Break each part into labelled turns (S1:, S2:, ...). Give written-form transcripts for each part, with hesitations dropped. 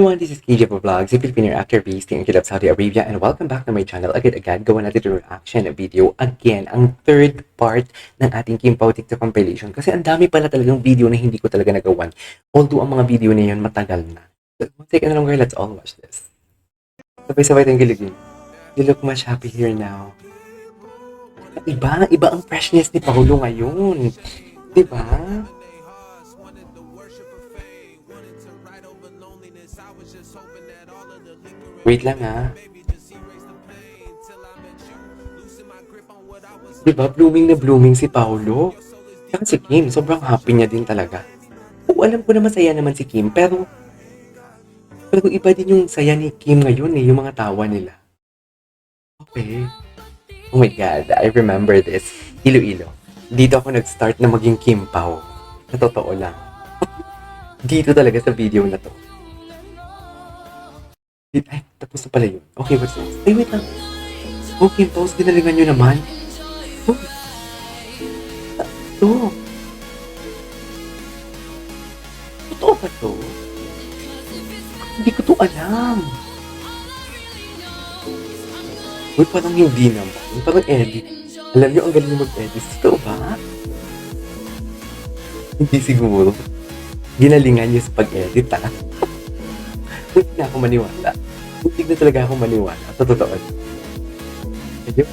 S1: Everyone, this is KJ Vlogs, a Filipino actor based in Kidab, Saudi Arabia, and welcome back to my channel. Agad-agad, gawa natin yung reaction video. Again, ang third part ng ating Kim Pao TikTok compilation. Kasi ang dami pala talagang video na hindi ko talaga nagawan. Although ang mga video na yun matagal na. So, take a longer, let's all watch this. Sabay-sabay tayong giligin. You look much happy here now. Iba ang freshness ni Paolo ngayon. Diba? Wait lang ha. Diba, blooming na blooming si Paolo. Saka si Kim, sobrang happy niya din talaga. Oo, alam ko na masaya naman si Kim, pero iba din yung saya ni Kim ngayon yung mga tawa nila. Okay. Oh my God, I remember this. Iloilo. Dito ako nag-start na maging Kim Pao. Sa totoo lang. Dito talaga sa video na to. Ay, tapos na pala yun. Okay, what's next? Ay, wait lang. Oh, Kim Pao, ginalingan nyo naman. Oh. Ito. Totoo ba to? Hindi ko to alam. Uy, parang hindi naman. Parang edit. Alam nyo, ang galing mag-edit. Totoo ba? Hindi siguro. Ginalingan nyo sa pag-edit, ha? Hindi na ako maniwala. Hindi na talaga ako maniwala. Sa totoo. Medyo.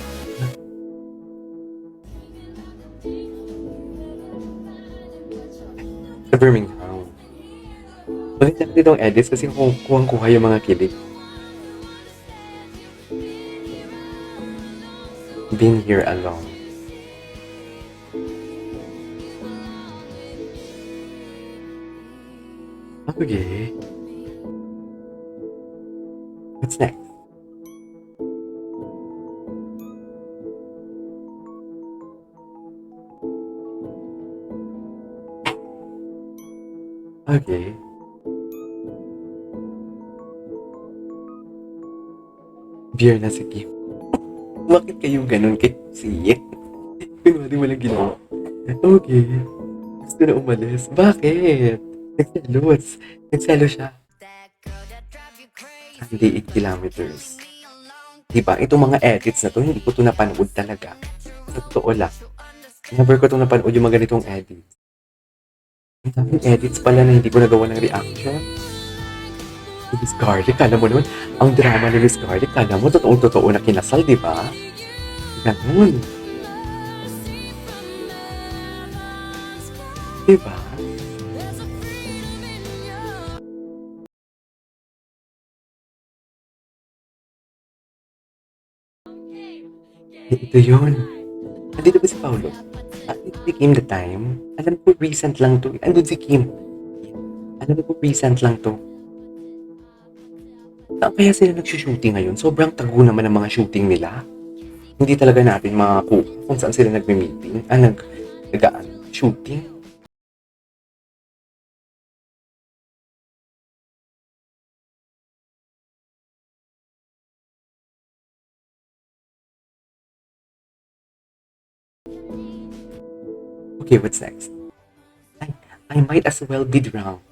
S1: Sa Birmingham. Ulit natin itong edits kasi kuhang-kuha yung mga kilig. Been here alone. Okay. What's next? Okay. Beer na si Kim. Bakit kayo ganun kay Siye? Kunwari walang ginawa. Okay. Gusto na umalis. Bakit? Nagselos. Nagselo siya. 108 kilometers. Diba? Itong mga edits na to, hindi ko to napanood talaga. Sa totoo lang. Never ko to napanood yung mga ganitong edits. Ang daming edits pala na hindi ko nagawa ng reaction. Miss Scarlett, kala mo naman, ang drama ni Miss Scarlett, kala mo totoong-totoo na kinasal, di ba? Ganun. Di ba? Ito yun. Nandito ba si Paolo? Andun si Kim the time? Alam ko recent lang to. Andun si Kim. Alam ko recent lang to. Saan kaya sila nag-shooting ngayon? Sobrang tago naman ang mga shooting nila. Hindi talaga natin makakuha kung saan sila nagme-meeting. Shooting. Okay, what's next? I might as well be drunk.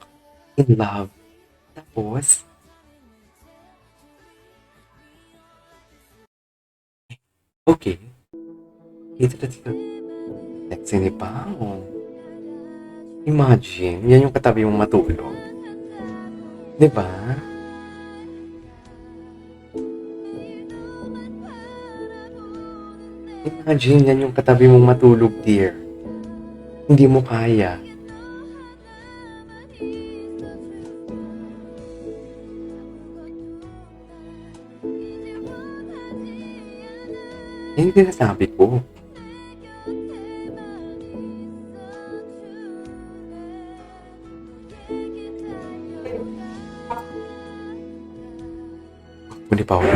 S1: In love. Tapos, okay. Ito. Sexy ni Pao. Imagine, yan yung katabi mong matulog. Diba? Imagine, yan yung katabi mong matulog, dear. Hindi mo kaya. Yan yung sinasabi ko. Ni Paolo?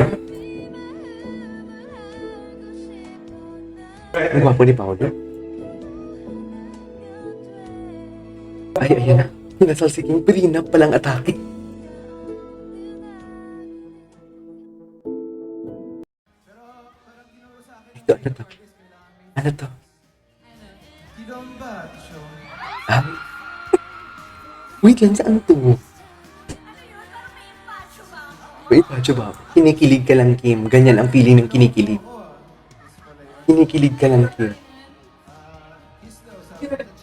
S1: Ang gwapo ni Paolo? Ay, ayan na. Nasal si Kim. Prenup palang atake. Ito, ano to? Ano to? Ah? Wait lang, saan to? Wait, Pacho ba? Kinikilig ka lang, Kim. Ganyan ang feeling ng kinikilig. Kinikilig ka lang, Kim.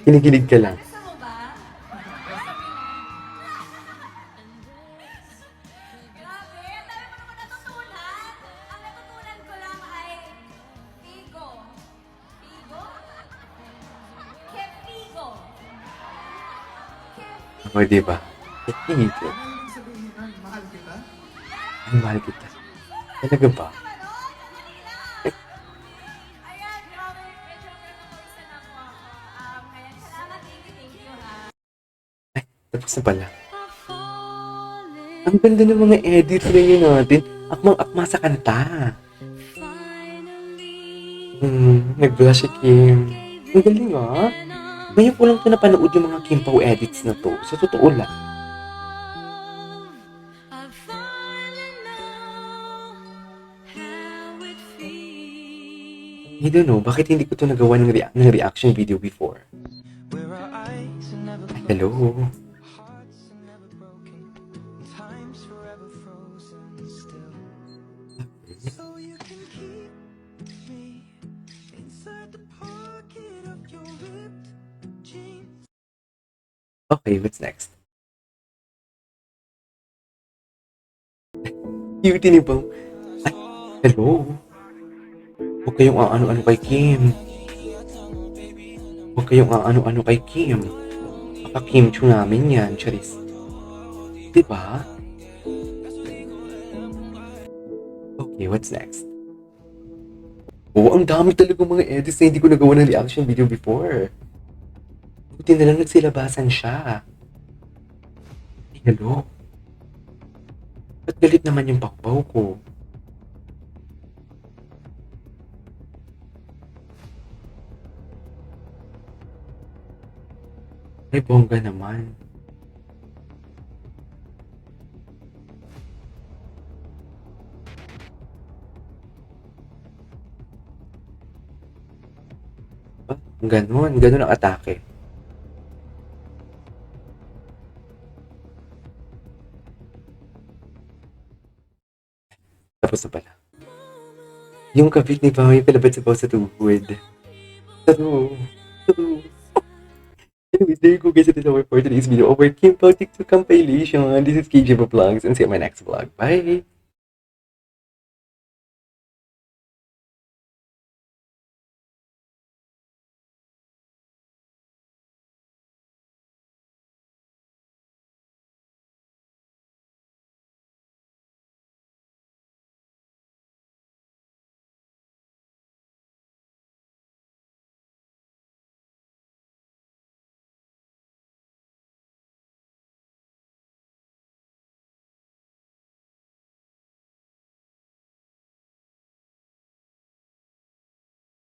S1: Kinikilig ka lang.
S2: Gusto mo ba? Grabe, ang dami mo naman natutunan. Ang natutunan ko lang ay Figo. Figo? Kefigo.
S1: O, diba? Kinikilig ka.
S3: Ano ibig sabihin nun? Mahal kita?
S1: Ang mahal kita. Talaga ba?
S2: Ayan, grabe. Medyo napawisan ako. Kaya salamat, thank you ha.
S1: Tapos na pala. Ang ganda ng mga edits ngayon natin. Akmang-akma sa kanta. Nag-blush si Kim. Ang galing ah. Ngayon ko lang ito napanood yung mga Kim Pao edits na to. Sa totoo lang. I don't know, bakit hindi ko ito nagawa ng reaction video before? Ay, hello. Okay, what's next? Cutie ni Pao. Ay, hello. Huwag kayong aano-ano kay Kim. Huwag kayong aano-ano kay Kim. Baka Kim Chu namin yan, Charis. Diba? Okay, what's next? Oh, ang dami talagang mga edits na hindi ko nagawa ng reaction video before. Buti na lang nagsilabasan siya. Ay, hello. Ba't galit naman yung pakbaw ko? Ay, bongga naman. Ganun ang atake. Tapos na pala. Yung kabit ni Pao, yung palabas sa Pao sa tuhod. True. Anyways, there you go guys, it is our for today's video over Kim Pao TikTok compilation. This is KJ Vlogs and see you on my next vlog. Bye!